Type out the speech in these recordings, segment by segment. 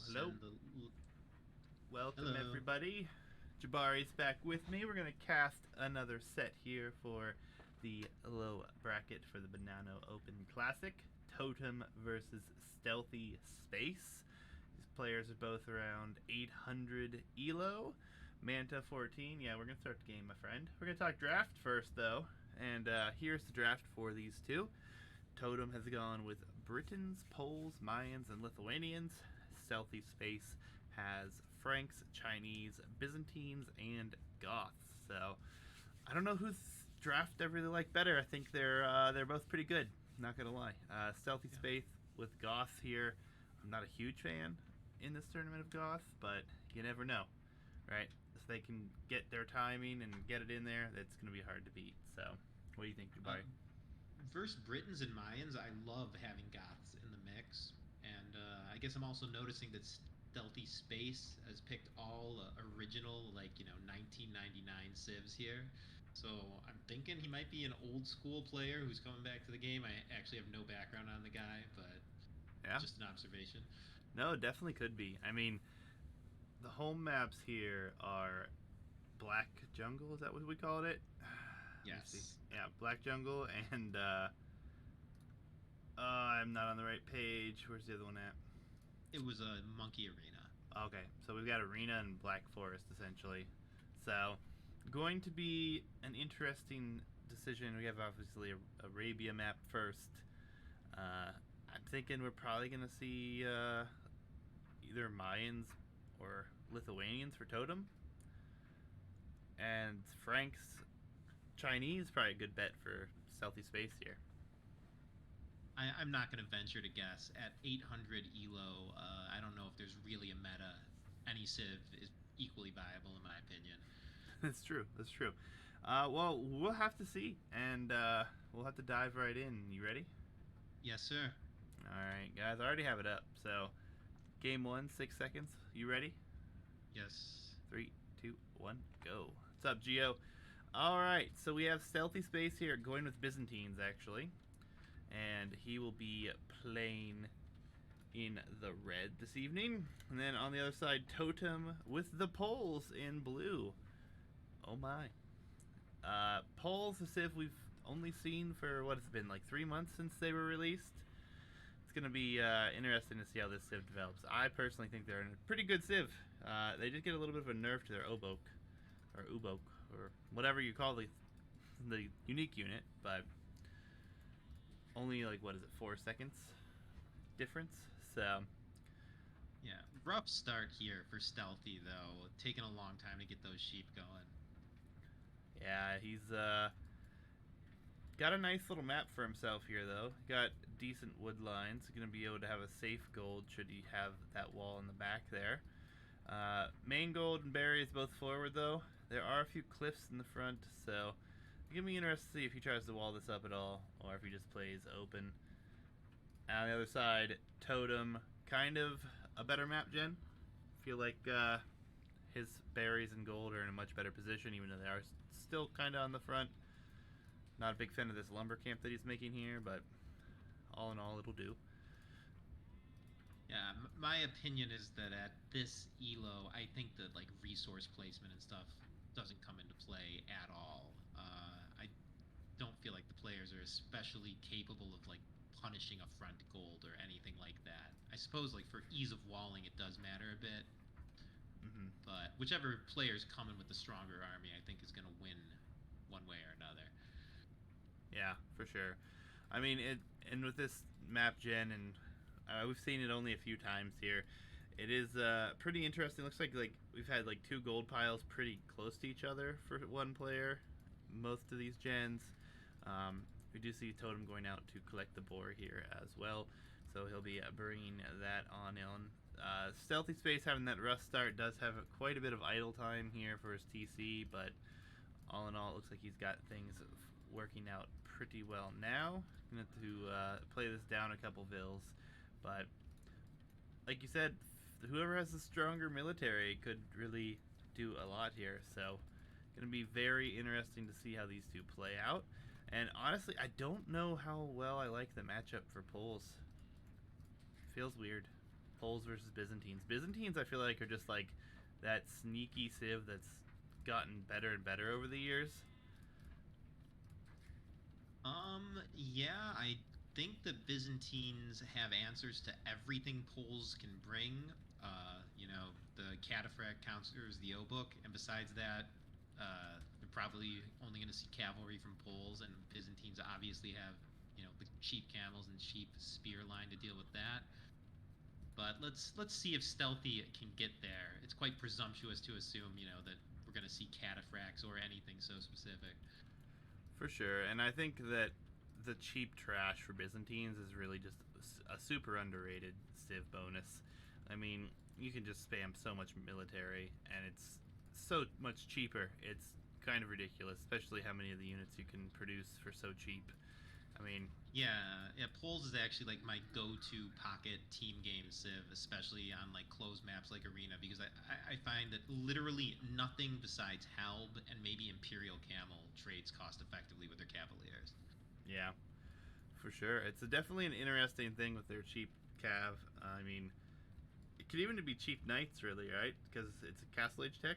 Hello. send the. Welcome, Hello. everybody. Jabari's back with me. We're going to cast another set here for the low bracket for the Banano Open Classic. Totem versus Stealthy Space. These players are both around 800 Elo. Manta 14. Yeah, we're going to start the game, my friend. We're going to talk draft first, though. And here's the draft for these two. Totem has gone with Britons, Poles, Mayans, and Lithuanians. Stealthy Space has Franks, Chinese, Byzantines, and Goths. So I don't know whose draft I really like better. I think they're both pretty good. Not gonna lie. Stealthy Yeah. Space with Goths here. I'm not a huge fan in this tournament of Goths, but you never know, right? If they can get their timing and get it in there, that's gonna be hard to beat. So, what do you think, Uh, Jabari? Versus Britons and Mayans, I love having Goths in the mix. And I guess I'm also noticing that Stealthy Space has picked all original, 1999 civs here. So I'm thinking he might be an old school player who's coming back to the game. I actually have no background on the guy, but Yeah. just an observation. No, it definitely could be. I mean, the home maps here are Black Jungle. Is that what we called it? Let me see. Yes. Yeah, Black Jungle and I'm not on the right page. Where's the other one at? It was a monkey arena. Okay, so we've got Arena and Black Forest essentially. So, going to be an interesting decision. We have obviously Arabia map first. I'm thinking we're probably going to see either Mayans or Lithuanians for Totem. And Frank's Chinese probably a good bet for Stealthy Space here. I'm not going to venture to guess. At 800 Elo, I don't know if there's really a meta. Any Civ is equally viable, in my opinion. That's true. That's true. Well, we'll have to see, and we'll have to dive right in. You ready? Yes, sir. All right, guys. I already have it up. So, game one, 6 seconds. You ready? Yes. Three, two, one, go. What's up, Geo? All right. So we have Stealthy Space here, going with Byzantines actually, and he will be playing in the red this evening. And then on the other side, Totem with the Poles in blue. Oh my. Poles, a civ we've only seen for what has it been, like 3 months since they were released. It's going to be interesting to see how this civ develops. I personally think they're a pretty good civ. They did get a little bit of a nerf to their Obok, or Ubok, or whatever you call the unique unit, but only like, what is it, 4 seconds difference? So Yeah. Rough start here for Stealthy, though. Taking a long time to get those sheep going. yeah, he's got a nice little map for himself here, though. Got decent wood lines. Going to be able to have a safe gold should he have that wall in the back there. Main gold and berries both forward, though. There are a few cliffs in the front, so it's going to be interesting to see if he tries to wall this up at all, or if he just plays open. On the other side, Totem, kind of a better map gen. Feel like his berries and gold are in a much better position, even though they are still kind of on the front. Not a big fan of this lumber camp that he's making here, but all in all, it'll do. Yeah, my opinion is that at this Elo, I think that resource placement and stuff doesn't come into play at all. I don't feel like the players are especially capable of punishing a front gold or anything like that. I suppose for ease of walling it does matter a bit, Mm-hmm. but whichever player's coming with the stronger army I think is going to win one way or another. Yeah, for sure. I mean, and with this map gen, and we've seen it only a few times here. It is pretty interesting. Looks like we've had like two gold piles pretty close to each other for one player. Most of these gens. We do see Totem going out to collect the boar here as well, so he'll be bringing that on in. Stealthy Space having that rough start does have quite a bit of idle time here for his TC, but all in all, it looks like he's got things working out pretty well now. I'm going to have to play this down a couple vills, but like you said, whoever has the stronger military could really do a lot here. So, going to be very interesting to see how these two play out. And honestly, I don't know how well I like the matchup for Poles. Feels weird. Poles versus Byzantines. Byzantines, I feel like, are just like that sneaky civ that's gotten better and better over the years. Yeah, I think the Byzantines have answers to everything Poles can bring. The cataphract counters the O book, and besides that, they're probably only going to see cavalry from Poles, and Byzantines obviously have, the cheap camels and cheap spear line to deal with that. But let's see if Stealthy can get there. It's quite presumptuous to assume, that we're going to see cataphracts or anything so specific. For sure, and I think that the cheap trash for Byzantines is really just a super underrated civ bonus. I mean, you can just spam so much military, and it's so much cheaper. It's kind of ridiculous, especially how many of the units you can produce for so cheap. I mean, Yeah. Poles is actually like my go-to pocket team game civ, especially on like closed maps like Arena, because I find that literally nothing besides Halb and maybe Imperial Camel trades cost effectively with their Cavaliers. yeah, for sure. It's definitely an interesting thing with their cheap cav. I mean, it could even be cheap knights, really, right? Because it's a Castle Age tech.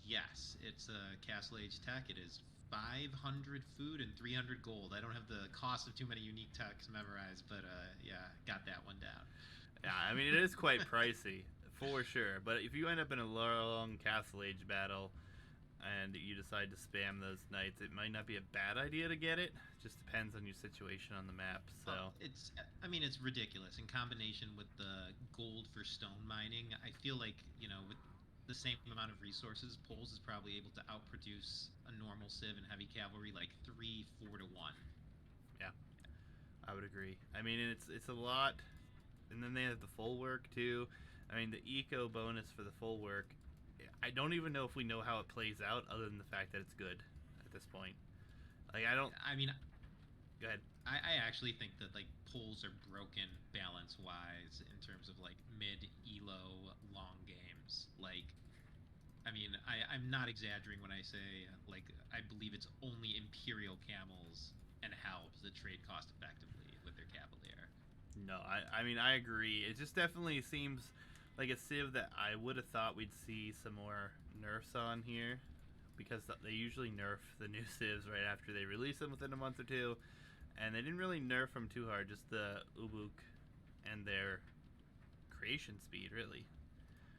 Yes, it's a Castle Age tech. It is 500 food and 300 gold. I don't have the cost of too many unique techs memorized, but yeah, got that one down. Yeah, I mean, it is quite pricey, for sure. But if you end up in a long Castle Age battle and you decide to spam those knights, it might not be a bad idea to get it. Just depends on your situation on the map. So, It's ridiculous in combination with the gold for stone mining. I feel like, with the same amount of resources, Poles is probably able to outproduce a normal Civ and heavy cavalry like 3, 4 to 1. yeah, I would agree. I mean, it's a lot, and then they have the full work too. I mean, the eco bonus for the full work. I don't even know if we know how it plays out, other than the fact that it's good at this point. Like, I don't. I mean, Go ahead. I actually think that like Poles are broken balance wise in terms of like mid elo long games. Like, I'm not exaggerating when I say like I believe it's only Imperial camels and Halbs that trade cost effectively with their Cavalier. No, I mean, I agree. It just definitely seems like a civ that I would have thought we'd see some more nerfs on here, because they usually nerf the new civs right after they release them within a month or two, and they didn't really nerf them too hard. Just the Ubuk and their creation speed, really.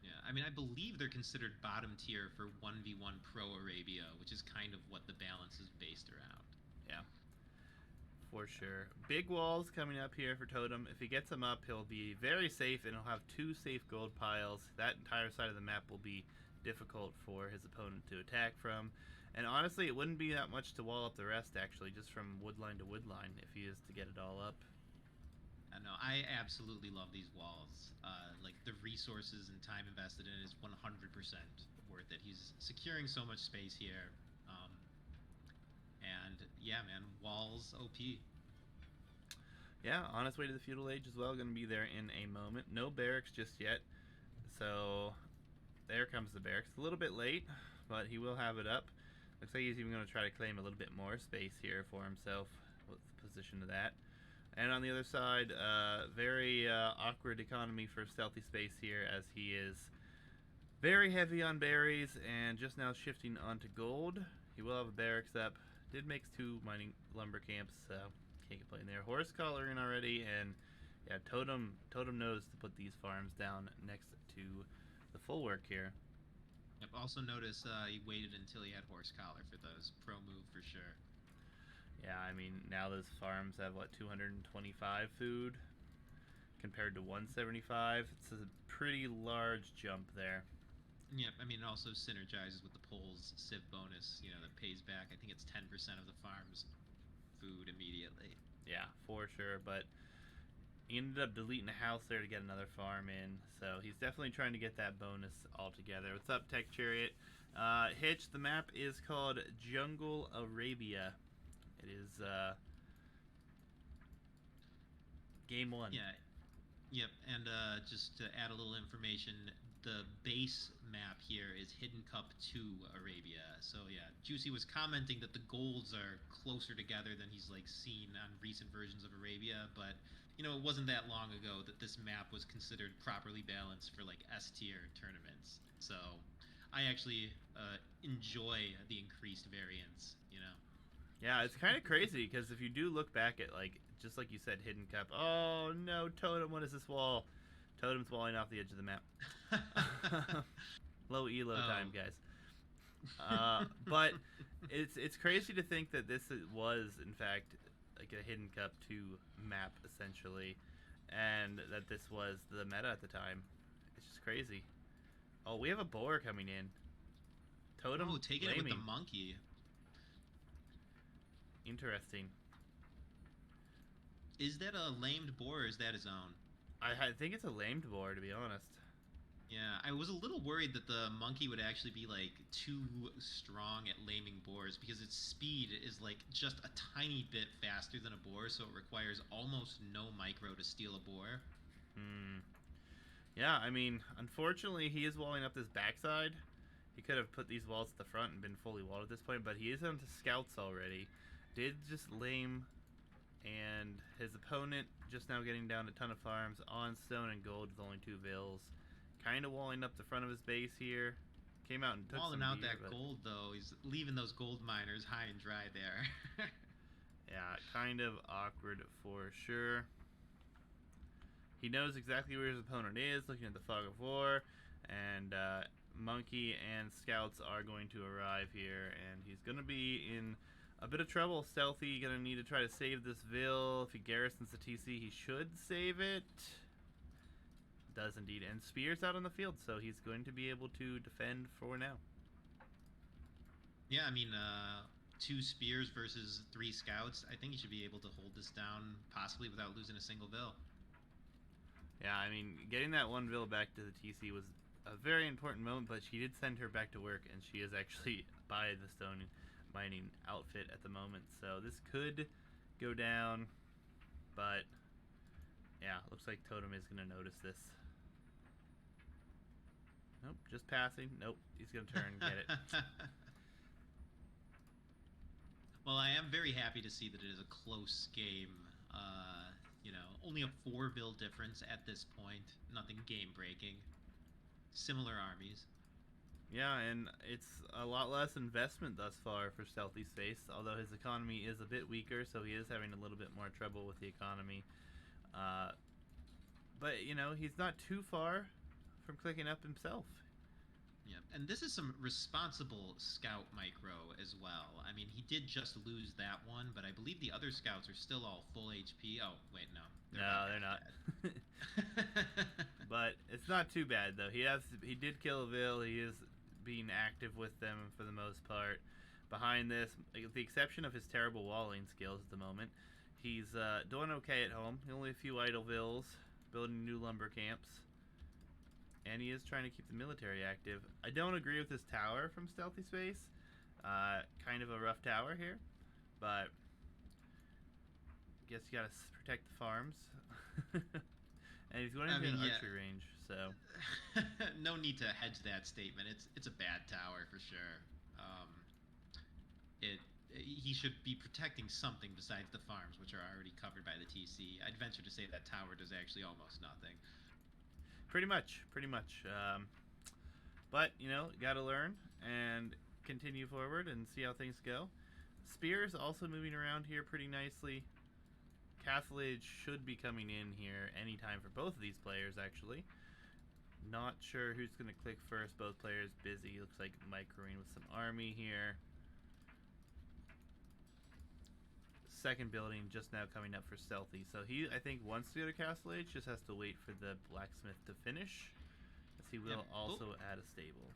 Yeah, I believe they're considered bottom tier for 1v1 Pro Arabia, which is kind of what the balance is based around. Yeah, for sure. Big walls coming up here for Totem. If he gets them up, he'll be very safe, and he'll have 2 safe gold piles. That entire side of the map will be difficult for his opponent to attack from. And honestly, it wouldn't be that much to wall up the rest, actually, just from woodline to woodline, if he is to get it all up. I know. I absolutely love these walls. Like the resources and time invested in it is 100% worth it. He's securing so much space here, and yeah, man, walls OP. Yeah, on its way to the feudal age as well. Going to be there in a moment. No barracks just yet. So there comes the barracks. A little bit late, but he will have it up. Looks like he's even going to try to claim a little bit more space here for himself with the position of that. And on the other side, very awkward economy for Stealthyspace here, as he is very heavy on berries and just now shifting onto gold. He will have a barracks up. Did make 2 mining lumber camps, so can't complain there. Horse collar in already, and yeah, Totem knows to put these farms down next to the full work here. Yep. Also notice he waited until he had horse collar for those pro move for sure. Yeah, I mean, now those farms have, what, 225 food compared to 175? It's a pretty large jump there. Yep. It also synergizes with the Poles Civ bonus. That pays back. I think it's 10% of the farm's food immediately. Yeah, for sure. But he ended up deleting a house there to get another farm in, so he's definitely trying to get that bonus altogether. What's up, Tech Chariot? Hitch, the map is called Jungle Arabia. It is game 1. Yeah. Yep. And just to add a little information, the base map here is Hidden Cup 2 Arabia. So yeah, Juicy was commenting that the golds are closer together than he's like seen on recent versions of Arabia, but it wasn't that long ago that this map was considered properly balanced for like S tier tournaments. So I actually enjoy the increased variance. Yeah, it's kind of crazy because if you do look back at like just like you said, Hidden Cup. Oh no, Totem! What is this wall? Totem's walling off the edge of the map. Low Elo time, Oh. guys. But it's crazy to think that this was in fact like a Hidden Cup 2 map essentially, and that this was the meta at the time. It's just crazy. Oh, we have a boar coming in. Oh, Totem taking it with the laming. monkey. Interesting. Is that a lamed boar or is that his own? I think it's a lamed boar to be honest. Yeah, I was a little worried that the monkey would actually be like too strong at laming boars because its speed is like just a tiny bit faster than a boar, so it requires almost no micro to steal a boar. Hmm. Yeah, I mean, unfortunately, he is walling up this backside. He could have put these walls at the front and been fully walled at this point, but he is onto scouts already. Did just lame, and his opponent just now getting down a ton of farms on stone and gold with only 2 vills. Kind of walling up the front of his base here. Came out and took Walling some out deer, that but gold though, he's leaving those gold miners high and dry there. yeah, kind of awkward for sure. He knows exactly where his opponent is, looking at the fog of war, and Monkey and Scouts are going to arrive here, and he's going to be in a bit of trouble. Stealthy going to need to try to save this Vil. If he garrisons the TC, he should save it. Does indeed, and Spear's out on the field, so he's going to be able to defend for now. Yeah, I mean, 2 spears versus 3 scouts. I think he should be able to hold this down possibly without losing a single Vil. Yeah, I mean, getting that 1 Vil back to the TC was a very important moment, but she did send her back to work, and she is actually by the stone mining outfit at the moment. So this could go down, but yeah, looks like Totem is going to notice this. Nope, just passing. Nope, he's going to turn and get it. Well, I am very happy to see that it is a close game. Only a 4 Vil difference at this point. Nothing game breaking. Similar armies. Yeah, and it's a lot less investment thus far for Stealthyspace, although his economy is a bit weaker, so he is having a little bit more trouble with the economy. But, he's not too far from clicking up himself. Yeah, and this is some responsible scout micro as well. I mean, he did just lose that one, but I believe the other scouts are still all full HP. Oh, wait, no. They're not. But it's not too bad though. He did kill a Vil. He is being active with them for the most part. Behind this, with the exception of his terrible walling skills at the moment, he's doing okay at home. Only a few idle Vils, building new lumber camps. And he is trying to keep the military active. I don't agree with this tower from Stealthyspace. Kind of a rough tower here, but I guess you gotta protect the farms. And he's going into an archery range, so no need to hedge that statement. It's a bad tower for sure. He should be protecting something besides the farms, which are already covered by the TC. I'd venture to say that tower does actually almost nothing. Pretty much. But, gotta learn and continue forward and see how things go. Spear's also moving around here pretty nicely. Castle Age should be coming in here anytime for both of these players, actually. Not sure who's going to click first. Both players busy. Looks like microing with some army here. Second building just now coming up for Stealthy. So he, I think, wants to go to Castle Age, just has to wait for the blacksmith to finish, as he will also add a stable.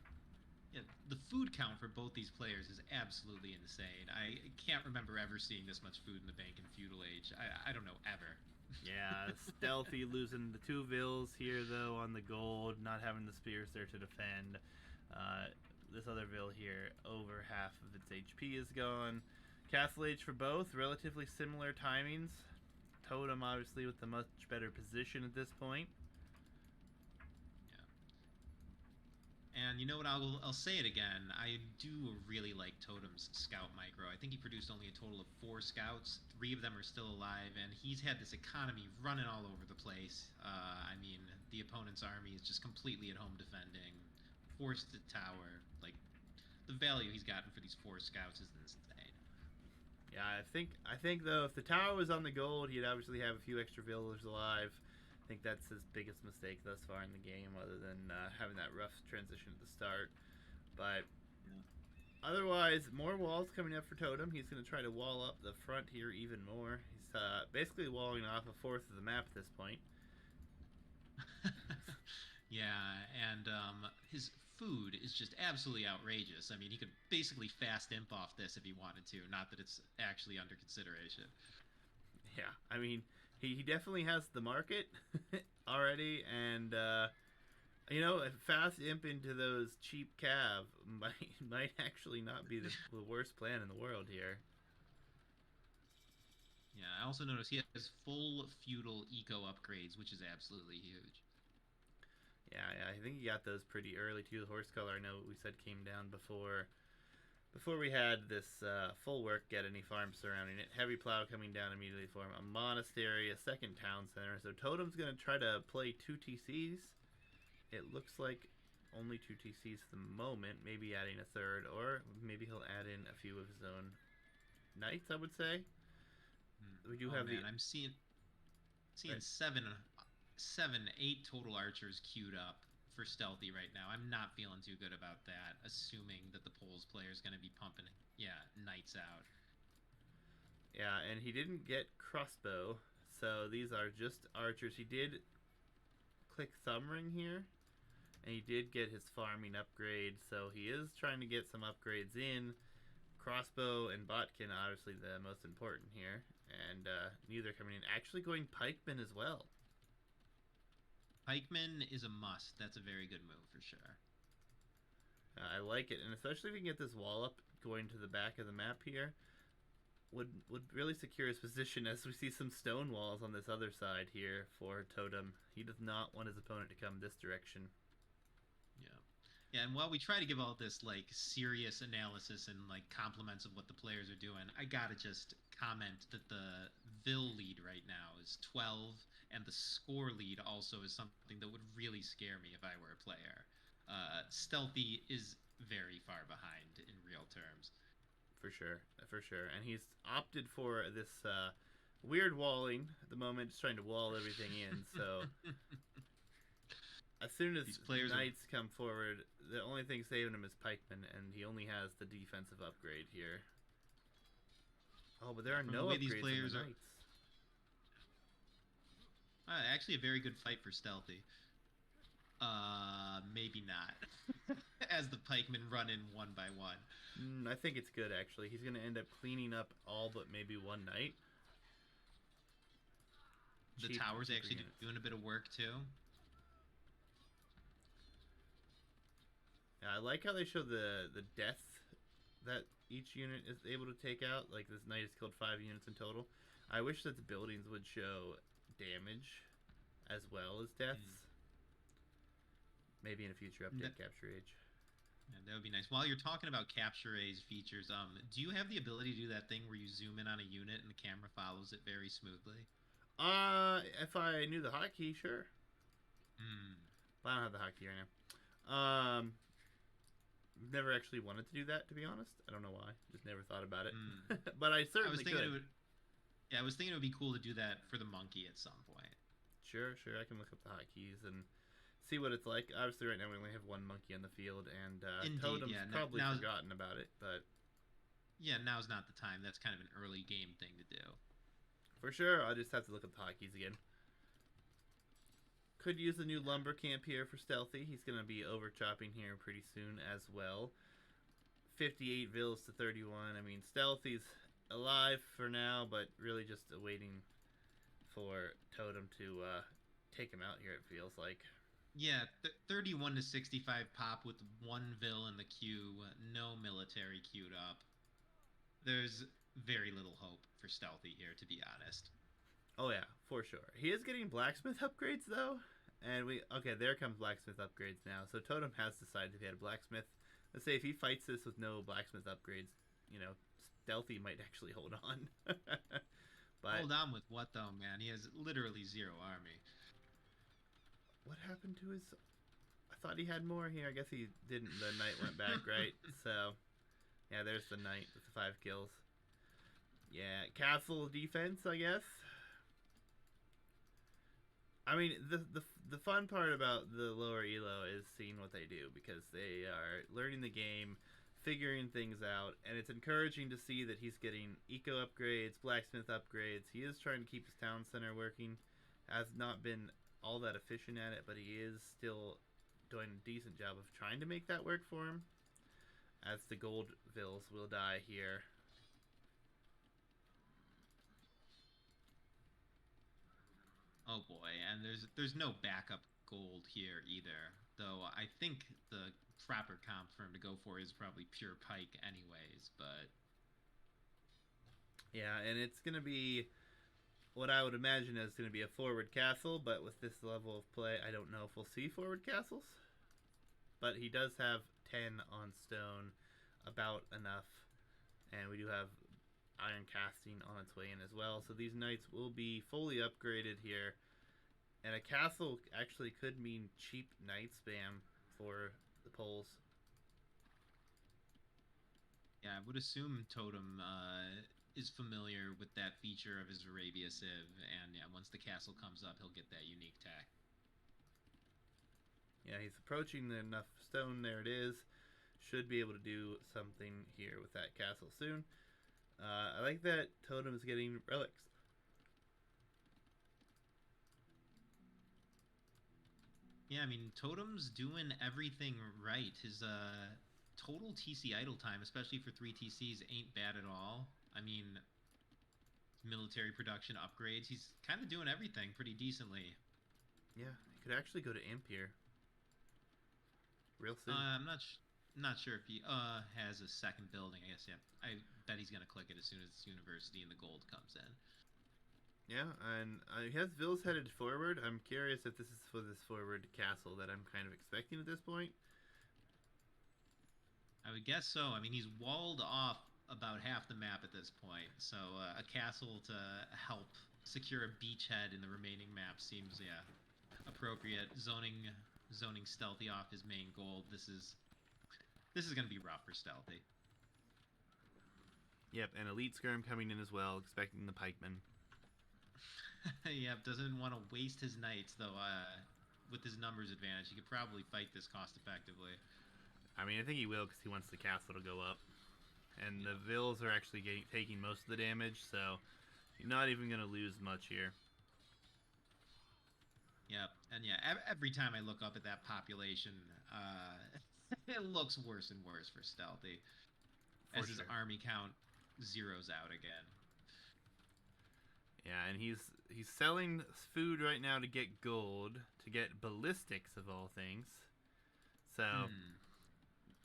Yeah, the food count for both these players is absolutely insane. I can't remember ever seeing this much food in the bank in Feudal Age. I don't know, ever. Yeah, Stealthy losing the 2 Vils here, though, on the gold, not having the spears there to defend. This other Vil here, over half of its HP is gone. Castle Age for both, relatively similar timings. Totem, obviously, with the much better position at this point. Yeah. And you know what? I'll say it again. I do really like Totem's scout micro. I think he produced only a total of 4 scouts. 3 of them are still alive, and he's had this economy running all over the place. I mean, the opponent's army is just completely at home defending, forced to tower. Like the value he's gotten for these 4 scouts is insane. Yeah, I think though, if the tower was on the gold, he'd obviously have a few extra villagers alive. I think that's his biggest mistake thus far in the game, other than having that rough transition at the start. But Yeah. otherwise, more walls coming up for Totem. He's going to try to wall up the front here even more. He's basically walling off a fourth of the map at this point. Yeah, and his food is just absolutely outrageous. I mean, he could basically fast imp off this if he wanted to. Not that it's actually under consideration. Yeah, I mean, he definitely has the market already, and a fast imp into those cheap cav might actually not be the worst plan in the world here. Yeah, I also noticed he has full feudal eco upgrades, which is absolutely huge. Yeah, I think he got those pretty early too. The horse color, I know we said came down before we had this full work get any farms surrounding it. Heavy plow coming down immediately for him. A monastery, a second town center. So Totem's going to try to play 2 TCs. It looks like only 2 TCs at the moment. Maybe adding a third, or maybe he'll add in a few of his own knights, I would say. We do Oh have man, I'm seeing right. 8 total archers queued up for stealthy right now. I'm not feeling too good about that, assuming that the Poles player is going to be pumping, yeah, knights out. Yeah, and he didn't get crossbow, so these are just archers. He did click thumb ring here, and he did get his farming upgrade, so he is trying to get some upgrades in. Crossbow and botkin obviously the most important here, and neither coming in. Actually going pikeman as well. Pikeman is a must. That's a very good move for sure. I like it, and especially if we can get this wall up going to the back of the map here, would really secure his position as we see some stone walls on this other side here for Totem. He does not want his opponent to come this direction. Yeah. Yeah, and while we try to give all this like serious analysis and like compliments of what the players are doing, I gotta just comment that the Vill lead right now is 12, and the score lead also is something that would really scare me if I were a player. Stealthy is very far behind in real terms. For sure. And he's opted for this weird walling at the moment, just trying to wall everything in. So as soon as These players are knights come forward, the only thing saving him is pikemen, and he only has the defensive upgrade here. Oh, but there are from the no way these upgrades in players the are knights. actually a very good fight for stealthy. Maybe not. As the pikemen run in one by one. I think it's good actually. He's going to end up cleaning up all but maybe one knight. The Cheap, tower's cheaper actually units. doing a bit of work too. Yeah, I like how they show the death that each unit is able to take out. Like this knight has killed 5 units in total. I wish that the buildings would show damage as well as deaths. Maybe in a future update, Capture Age. Yeah, that would be nice. While you're talking about Capture A's features, do you have the ability to do that thing where you zoom in on a unit and the camera follows it very smoothly? If I knew the hotkey, sure. Hmm. But I don't have the hotkey right now. Never actually wanted to do that, to be honest. I don't know why. Just never thought about it. Hmm. But I I was certainly thinking could. it would. Yeah, I was thinking it would be cool to do that for the monkey at some point. Sure. I can look up the hotkeys and see what it's like. Obviously, right now we only have one monkey on the field, and Indeed, Totem's yeah. probably Now, forgotten about it. But yeah, now's not the time. That's kind of an early game thing to do. for sure, I'll just have to look up the hotkeys again. Could use the new lumber camp here for Stealthy. He's going to be over chopping here pretty soon as well. 58 vills to 31. I mean, Stealthy's alive for now, but really just waiting for Totem to take him out here, it feels like. Yeah, 31 to 65 pop with one Vill in the queue, no military queued up. There's very little hope for Stealthy here, to be honest. Oh, yeah, for sure. He is getting blacksmith upgrades, though. And okay, there comes blacksmith upgrades now. So Totem has decided if he had a blacksmith, let's say if he fights this with no blacksmith upgrades, you know, Stealthy might actually hold on. But Hold on with what though, man? He has literally zero army. what happened to his? I thought he had more here. I guess he didn't. The knight went back, right? So yeah, there's the knight with the 5 kills. Yeah, castle defense, I guess. I mean, the fun part about the lower elo is seeing what they do because they are learning the game, figuring things out, and it's encouraging to see that he's getting eco upgrades, blacksmith upgrades. He is trying to keep his town center working. Has not been all that efficient at it, but he is still doing a decent job of trying to make that work for him. As the gold vills will die here. Oh boy, and there's no backup gold here either. Though I think the proper comp for him to go for is probably pure pike anyways, but Yeah, and it's going to be what I would imagine is going to be a forward castle, but with this level of play, I don't know if we'll see forward castles. But he does have 10 on stone, about enough. And we do have iron casting on its way in as well. So these knights will be fully upgraded here. And a castle actually could mean cheap knight spam for the Poles. yeah, I would assume Totem is familiar with that feature of his Arabia Civ, and yeah, once the castle comes up, he'll get that unique tech. Yeah, he's approaching enough stone. There it is. Should be able to do something here with that castle soon. I like that Totem is getting relics. Yeah, I mean, Totem's doing everything right. His total TC idle time, especially for 3 TCs, ain't bad at all. I mean, military production upgrades, he's kind of doing everything pretty decently. Yeah, he could actually go to Imp here real soon. Not sure if he has a second building. I guess yeah. I bet he's gonna click it as soon as university and the gold comes in. Yeah, and he has Vills headed forward. I'm curious if this is for this forward castle that I'm kind of expecting at this point. I would guess so. I mean, he's walled off about half the map at this point, so a castle to help secure a beachhead in the remaining map seems yeah appropriate. Zoning Stealthy off his main gold. This is gonna be rough for Stealthy. Yep, and Elite Skirm coming in as well, expecting the pikemen. Yep, doesn't want to waste his knights though. With his numbers advantage, he could probably fight this cost effectively. I mean, I think he will because he wants the castle to go up. And the Vills are actually taking most of the damage, so you're not even going to lose much here. Yep, and yeah, every time I look up at that population, it looks worse and worse for Stealthy. As his army count zeroes out again. Yeah, and he's selling food right now to get gold, to get ballistics of all things. So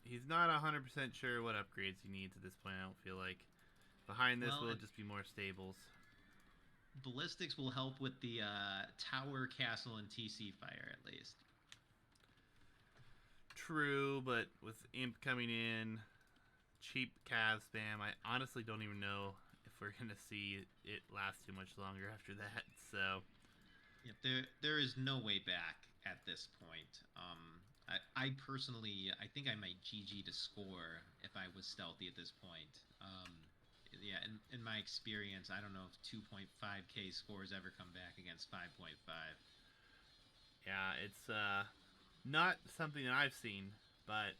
he's not 100% sure what upgrades he needs at this point, I don't feel like. Behind this will just be more stables. Ballistics will help with the tower, castle, and TC fire at least. True, but with Imp coming in, cheap cav spam, I honestly don't even know if we're going to see it last too much longer after that, so... Yep, there is no way back at this point. I personally, I think I might GG to score if I was Stealthy at this point. Yeah, in my experience, I don't know if 2.5k scores ever come back against 5.5. Yeah, it's not something that I've seen, but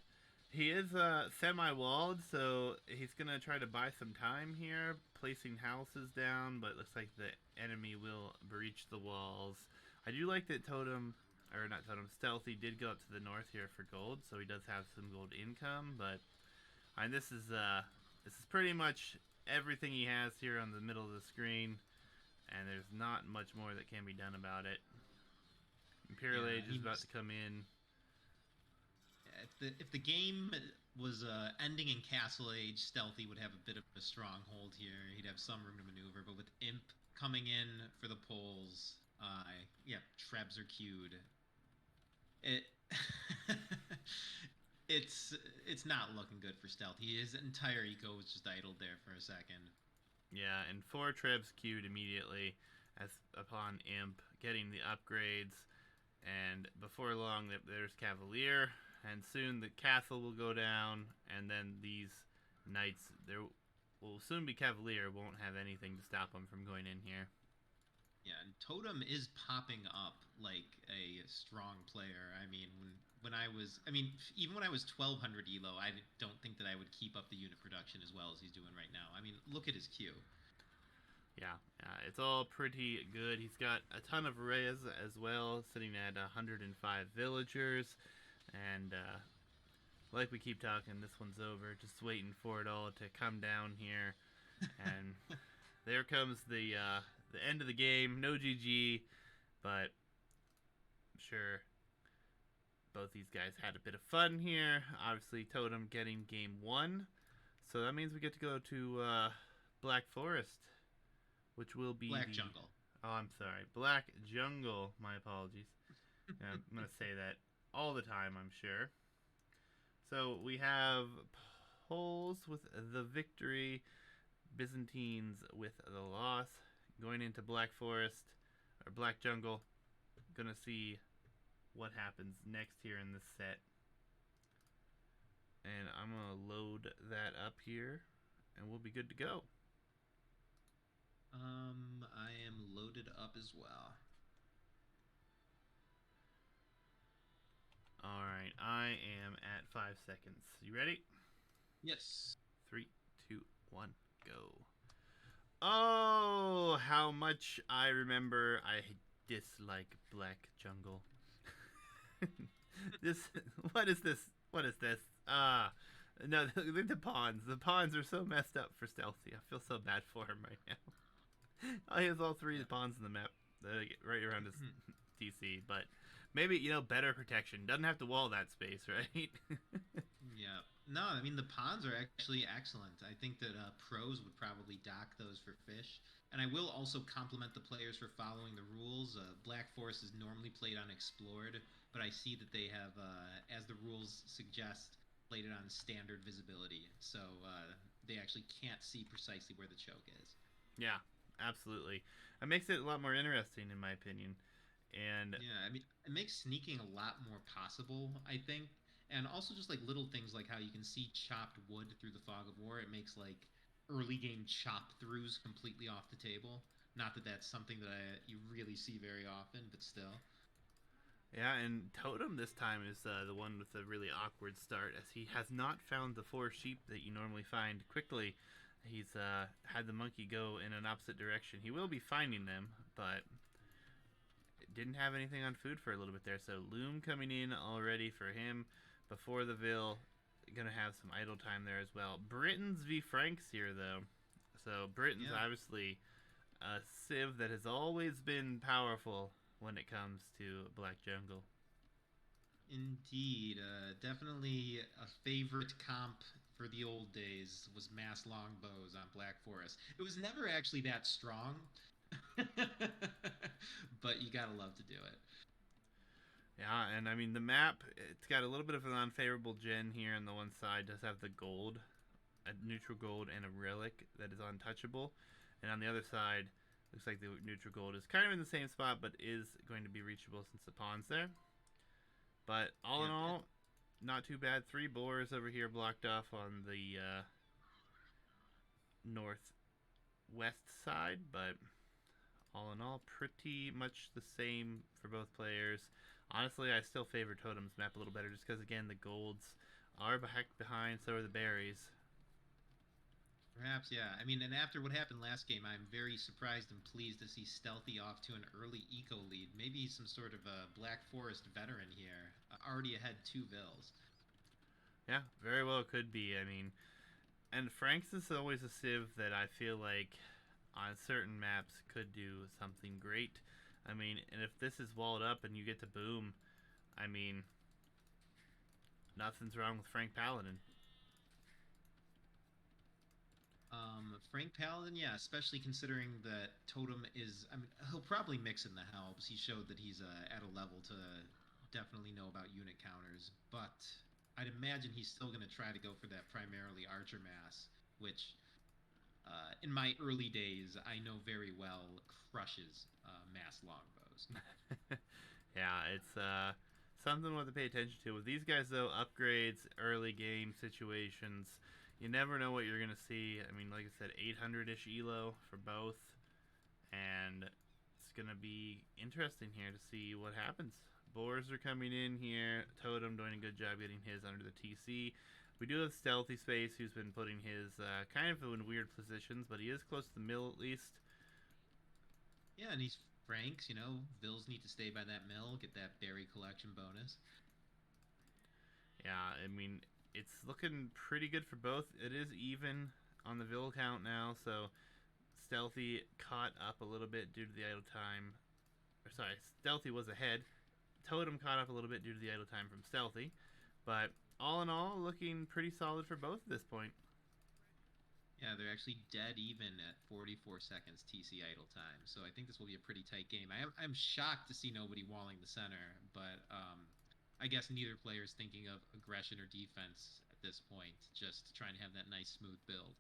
he is semi-walled, so he's going to try to buy some time here, placing houses down, but it looks like the enemy will breach the walls. I do like that Stealthy did go up to the north here for gold, so he does have some gold income, but this is pretty much everything he has here on the middle of the screen, and there's not much more that can be done about it. Imperial Age is about to come in. If the game was ending in Castle Age, Stealthy would have a bit of a stronghold here. He'd have some room to maneuver, but with Imp coming in for the polls, yeah, Trebs are queued. it's it's not looking good for Stealthy. His entire eco was just idled there for a second. Yeah, and 4 trips queued immediately as upon Imp getting the upgrades, and before long there's Cavalier, and soon the castle will go down, and then these knights, there will soon be Cavalier, won't have anything to stop them from going in here. Yeah, and Totem is popping up like a strong player. I mean, even when I was 1200 elo, I don't think that I would keep up the unit production as well as he's doing right now. I mean, look at his queue. Yeah, it's all pretty good. He's got a ton of res as well, sitting at 105 villagers, and like we keep talking, this one's over. Just waiting for it all to come down here, and there comes the end of the game. No GG, but I'm sure both these guys had a bit of fun here. Obviously, Totem getting game 1, so that means we get to go to Black Forest, which will be Black Jungle. Oh, I'm sorry, Black Jungle. My apologies. I'm gonna say that all the time, I'm sure. So we have Poles with the victory, Byzantines with the loss. Going into Black Forest or Black Jungle, gonna see what happens next here in this set. And I'm gonna load that up here, and we'll be good to go. I am loaded up as well. All right, I am at 5 seconds. You ready? Yes. 3, 2, 1, go. Oh, how much I remember I dislike Black Jungle. This, what is this? What is this? No, the pawns. The pawns are so messed up for Stealthy. I feel so bad for him right now. He has all 3 pawns in the map right around his TC, but maybe, better protection. Doesn't have to wall that space, right? Yeah. No, I mean the pawns are actually excellent. I think that pros would probably dock those for fish. And I will also compliment the players for following the rules. Black Forest is normally played on Explored, but I see that they have, as the rules suggest, played it on standard visibility. So they actually can't see precisely where the choke is. Yeah, absolutely. It makes it a lot more interesting, in my opinion. And Yeah, I mean, it makes sneaking a lot more possible, I think. And also just like little things like how you can see chopped wood through the fog of war. It makes like early game chop throughs completely off the table. Not that that's something that you really see very often, but still. yeah, and Totem this time is the one with a really awkward start, as he has not found the 4 sheep that you normally find quickly. He's had the monkey go in an opposite direction. He will be finding them, but didn't have anything on food for a little bit there. So Loom coming in already for him before the Ville. Gonna have some idle time there as well. Britons v Franks here though. So Britain's obviously a civ that has always been powerful when it comes to Black Jungle. Indeed, definitely a favorite comp for the old days was mass longbows on Black Forest. It was never actually that strong, but you gotta love to do it. Yeah, and I mean the map, it's got a little bit of an unfavorable gen here on the one side. Does have the gold, a neutral gold, and a relic that is untouchable. And on the other side, looks like the neutral gold is kind of in the same spot, but is going to be reachable since the pawn's there. But all in all, not too bad. 3 boars over here blocked off on the northwest side, but all in all, pretty much the same for both players. Honestly, I still favor Totem's map a little better just because, again, the golds are behind, so are the berries. Perhaps, yeah. I mean, and after what happened last game, I'm very surprised and pleased to see Stealthy off to an early eco lead. Maybe some sort of a Black Forest veteran here, already ahead 2 vills. Yeah, very well could be. I mean, and Franks is always a civ that I feel like on certain maps could do something great. I mean, and if this is walled up and you get to boom, I mean, nothing's wrong with Frank Paladin. Frank Paladin, yeah, especially considering that Totem is. I mean, he'll probably mix in the helps. He showed that he's at a level to definitely know about unit counters. But I'd imagine he's still going to try to go for that primarily archer mass, which in my early days I know very well crushes mass longbows. Yeah, it's something we have to pay attention to. With these guys, though, upgrades, early game situations, you never know what you're going to see. I mean, like I said, 800-ish elo for both, and it's going to be interesting here to see what happens. Boars are coming in here. Totem doing a good job getting his under the TC. We do have Stealthy Space, who's been putting his kind of in weird positions, but he is close to the mill at least. Yeah, and he's Franks. Vills need to stay by that mill, get that berry collection bonus. Yeah, I mean, it's looking pretty good for both. It is even on the Vill count now, so Stealthy caught up a little bit due to the idle time. Or sorry, Stealthy was ahead. Totem caught up a little bit due to the idle time from Stealthy. But all in all, looking pretty solid for both at this point. Yeah, they're actually dead even at 44 seconds TC idle time. So I think this will be a pretty tight game. I'm shocked to see nobody walling the center, but I guess neither player is thinking of aggression or defense at this point, just trying to have that nice smooth build.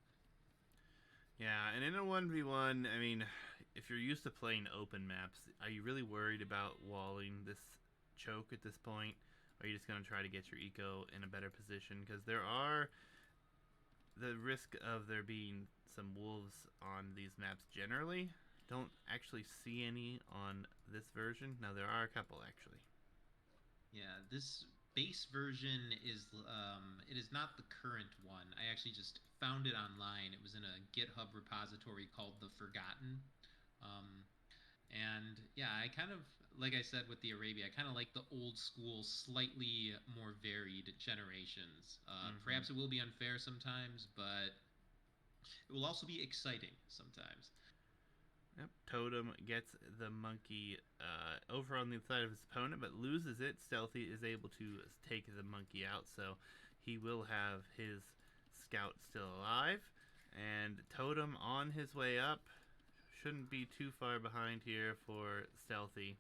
Yeah, and in a 1v1, I mean, if you're used to playing open maps, are you really worried about walling this choke at this point? Or are you just going to try to get your eco in a better position? Because there are the risk of there being some wolves on these maps generally. Don't actually see any on this version. Now, there are a couple, actually. Yeah, this base version it is not the current one. I actually just found it online. It was in a GitHub repository called The Forgotten. Um, and yeah, I kind of, like I said with the Arabia, I kind of like the old school, slightly more varied generations. Perhaps it will be unfair sometimes, but it will also be exciting sometimes. Yep. Totem gets the monkey over on the side of his opponent, but loses it. Stealthy is able to take the monkey out, so he will have his scout still alive. And Totem on his way up. Shouldn't be too far behind here for Stealthy.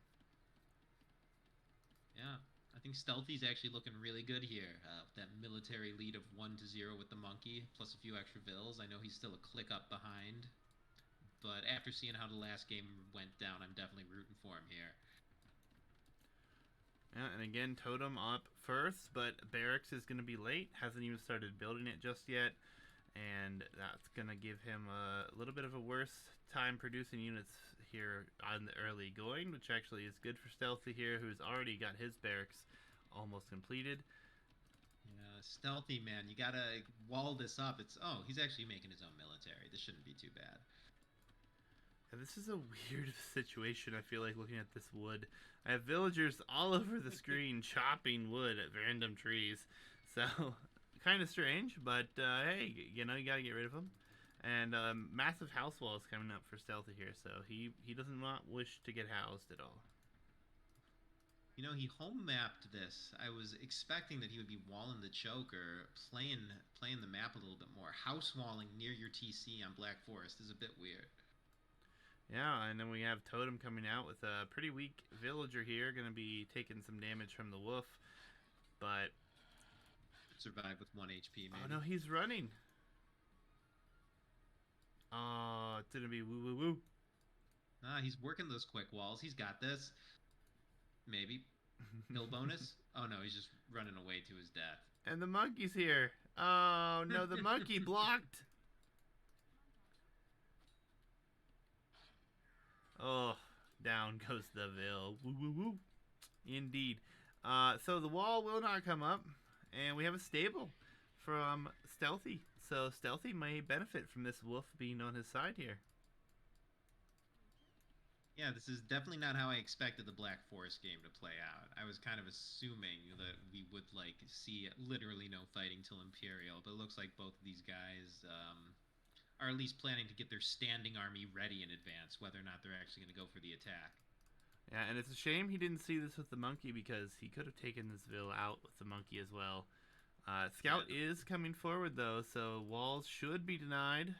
Yeah, I think Stealthy's actually looking really good here. That military lead of 1-0 with the monkey, plus a few extra vills. I know he's still a click up behind, but after seeing how the last game went down, I'm definitely rooting for him here. Yeah, and again, Totem up first, but Barracks is going to be late. Hasn't even started building it just yet, and that's going to give him a little bit of a worse time producing units here on the early going, which actually is good for Stealthy here, who's already got his Barracks almost completed. Yeah, Stealthy, man, you gotta wall this up. He's actually making his own military. This shouldn't be too bad. And this is a weird situation, I feel like, looking at this wood. I have villagers all over the screen chopping wood at random trees. So, kind of strange, but hey, you gotta get rid of them. And massive house walls coming up for Stealthy here, so he does not wish to get housed at all. He home mapped this. I was expecting that he would be walling the choke or playing the map a little bit more. House walling near your TC on Black Forest is a bit weird. Yeah, and then we have Totem coming out with a pretty weak villager here, going to be taking some damage from the wolf, but survive with 1 HP, maybe. Oh no, he's running. Oh, it's gonna be woo woo woo. Nah, he's working those quick walls. He's got this. Maybe. Hill bonus? Oh no, he's just running away to his death. And the monkey's here. Oh no, the monkey blocked. Oh, down goes the Vil. Woo woo woo. Indeed. So the wall will not come up, and we have a stable from Stealthy. So Stealthy may benefit from this wolf being on his side here. Yeah, this is definitely not how I expected the Black Forest game to play out. I was kind of assuming that we would see literally no fighting till Imperial, but it looks like both of these guys are at least planning to get their standing army ready in advance, whether or not they're actually going to go for the attack. Yeah, and it's a shame he didn't see this with the monkey, because he could have taken this Vil out with the monkey as well. Scout is coming forward, though, so walls should be denied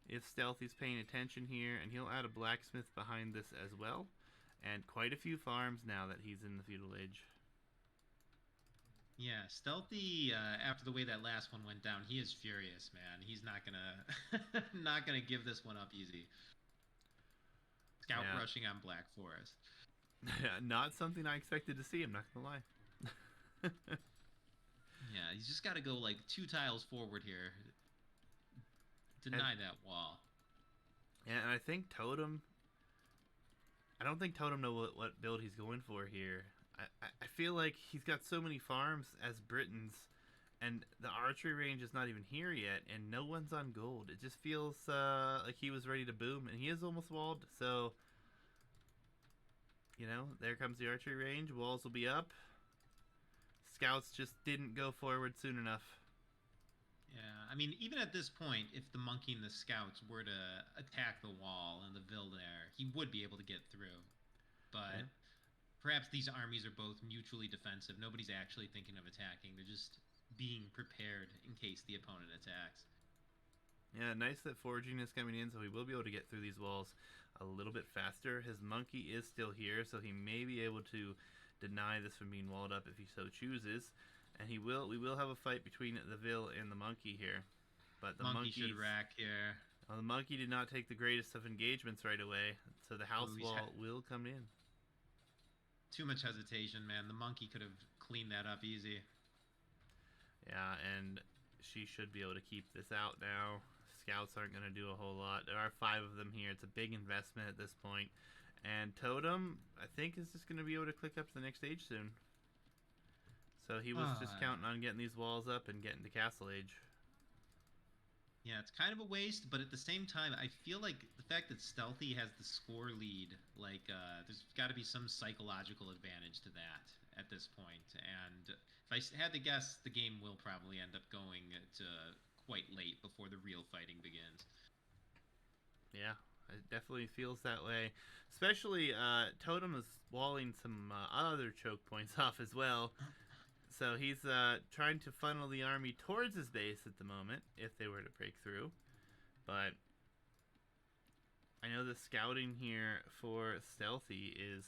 if Stealthy's paying attention here, and he'll add a blacksmith behind this as well, and quite a few farms now that he's in the feudal age. Yeah, Stealthy. After the way that last one went down, he is furious, man. He's not gonna not gonna give this one up easy. Scout Yeah, rushing on Black Forest. not something I expected to see. I'm not gonna lie. Yeah, he's just got to go like 2 tiles forward here. and Deny that wall. and I think Totem. I don't think Totem know what build he's going for here. I feel like he's got so many farms as Britons, and the archery range is not even here yet, and no one's on gold. It just feels like he was ready to boom, and he is almost walled. So, there comes the archery range. Walls will be up. Scouts just didn't go forward soon enough. Yeah, I mean, even at this point, if the monkey and the scouts were to attack the wall and the Vil there, he would be able to get through. Yeah. But perhaps these armies are both mutually defensive. Nobody's actually thinking of attacking. They're just being prepared in case the opponent attacks. Yeah, nice that foraging is coming in, so he will be able to get through these walls a little bit faster. His monkey is still here, so he may be able to deny this from being walled up if he so chooses. And we will have a fight between the Vil and the monkey here. But Monkey should rack here. The monkey did not take the greatest of engagements right away, so the house wall will come in. Too much hesitation, man. The monkey could have cleaned that up easy. Yeah, and she should be able to keep this out now. Scouts aren't going to do a whole lot. There are 5 of them here. It's a big investment at this point. And Totem, I think, is just going to be able to click up to the next stage soon. So he was just counting on getting these walls up and getting to Castle Age. Yeah, it's kind of a waste, but at the same time, I feel like the fact that Stealthy has the score lead, there's got to be some psychological advantage to that at this point. And if I had to guess, the game will probably end up going to quite late before the real fighting begins. Yeah, it definitely feels that way. Especially, Totem is walling some other choke points off as well. So he's trying to funnel the army towards his base at the moment, if they were to break through. But I know the scouting here for Stealthy is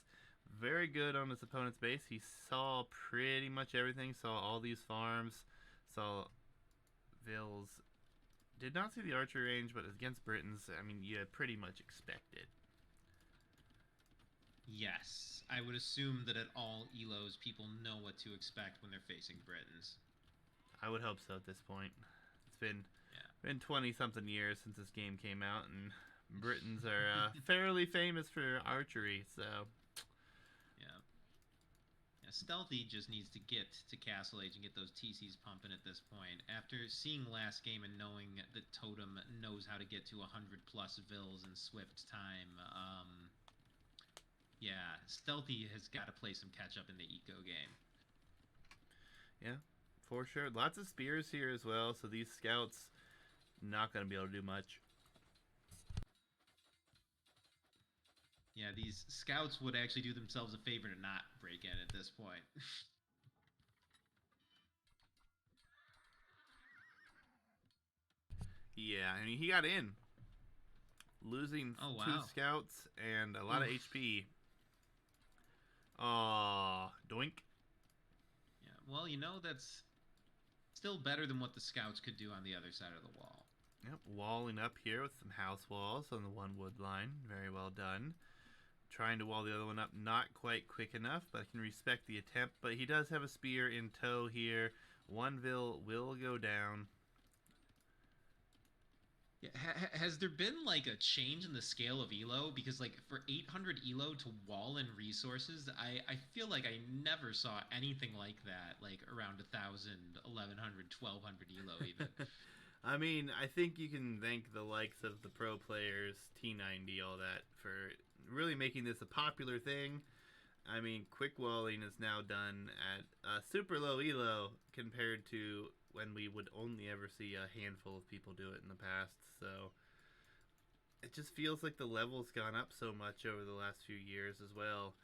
very good on his opponent's base. He saw pretty much everything, saw all these farms, saw Vils. Did not see the archery range, but against Britons, I mean, you pretty much expect it. Yes, I would assume that at all Elos, people know what to expect when they're facing Britons. I would hope so at this point. It's been Yeah. 20 something years since this game came out, and Britons are fairly famous for archery. So Yeah. Yeah, Stealthy just needs to get to Castle Age and get those TCs pumping at this point. After seeing last game and knowing that Totem knows how to get to 100 plus Vils in swift time, yeah, Stealthy has got to play some catch up in the eco game. yeah, for sure. Lots of spears here as well. So these scouts not going to be able to do much. Yeah, these scouts would actually do themselves a favor to not break in at this point. Yeah, I mean, he got in, losing Oh, 2 wow. scouts and a lot of Oof. HP. Aw, doink. Yeah, well, that's still better than what the scouts could do on the other side of the wall. Yep, walling up here with some house walls on the one wood line. Very well done. Trying to wall the other one up, not quite quick enough, but I can respect the attempt. But he does have a spear in tow here. One Vil will go down. Yeah, has there been like a change in the scale of Elo? Because like for 800 Elo to wall in resources, I feel like I never saw anything like that. Like around 1,000, 1,100, 1,200 Elo even. I mean, I think you can thank the likes of the pro players, T90, all that, for really making this a popular thing. I mean, quick walling is now done at super low elo compared to when we would only ever see a handful of people do it in the past. So it just feels like the level's gone up so much over the last few years as well.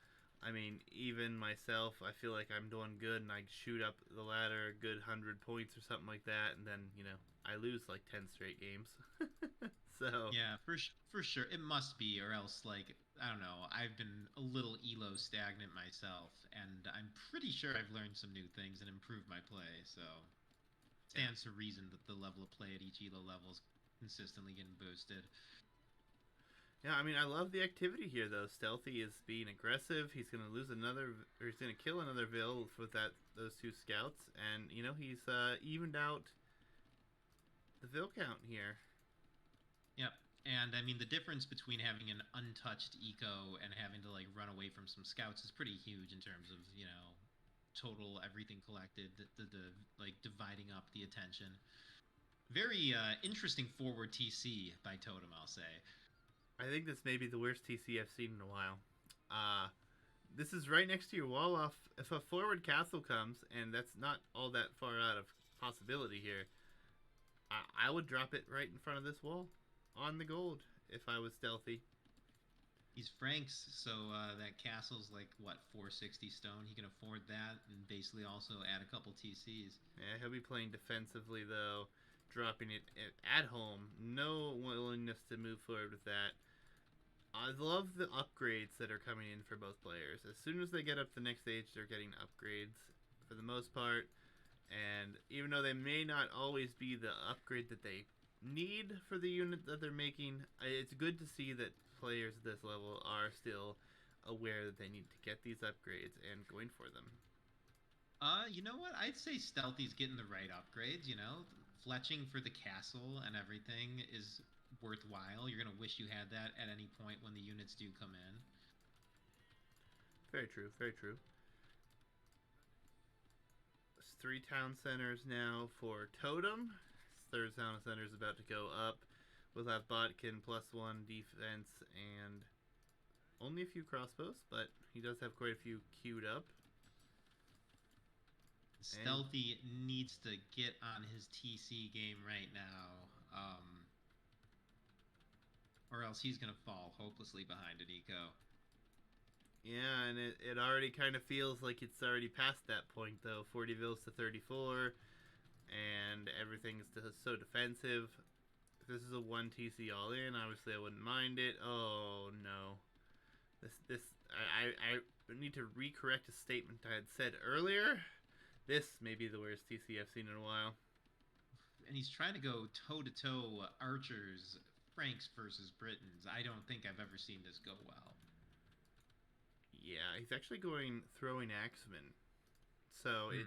I mean, even myself, I feel like I'm doing good, and I shoot up the ladder a good 100 points or something like that, and then I lose like 10 straight games. So Yeah, for sure. It must be, or else like I don't know. I've been a little elo stagnant myself, and I'm pretty sure I've learned some new things and improved my play. So yeah, stands to reason that the level of play at each elo level is consistently getting boosted. yeah. I mean, I love the activity here though. Stealthy is being aggressive. He's gonna lose another, or he's gonna kill another Vil with those two scouts, and he's evened out the Vil count here. Yep. And I mean, the difference between having an untouched eco and having to like run away from some scouts is pretty huge in terms of total everything collected. The like dividing up the attention. Very interesting forward TC by Totem, I'll say. I think this may be the worst TC I've seen in a while. Uh, this is right next to your wall off. If a forward castle comes, and that's not all that far out of possibility here, I would drop it right in front of this wall on the gold if I was stealthy. He's Frank's, so that castle's like what 460 stone. He can afford that, and basically also add a couple TCs. Yeah, he'll be playing defensively though, dropping it at home. No willingness to move forward with that. I love the upgrades that are coming in for both players. As soon as they get up the next stage, they're getting upgrades for the most part. And even though they may not always be the upgrade that they need for the unit that they're making, it's good to see that players at this level are still aware that they need to get these upgrades and going for them. You know what? I'd say Stealthy's getting the right upgrades. Fletching for the castle and everything is worthwhile. You're gonna wish you had that at any point when the units do come in. Very true, very true. There's 3 town centers now for Totem. His third town center is about to go up. We'll have Botkin +1 defense and only a few crossbows, but he does have quite a few queued up. And Stealthy needs to get on his TC game right now, or else he's gonna fall hopelessly behind an eco. yeah, and it already kind of feels like it's already past that point though. 40 Vils to 34, and everything's so defensive. If this is a 1 TC all in, obviously I wouldn't mind it. Oh no. This I need to recorrect a statement I had said earlier. This may be the worst TC I've seen in a while. And he's trying to go toe to toe archers, Franks versus Britons. I don't think I've ever seen this go well. Yeah, he's actually going throwing axemen. So Hmm.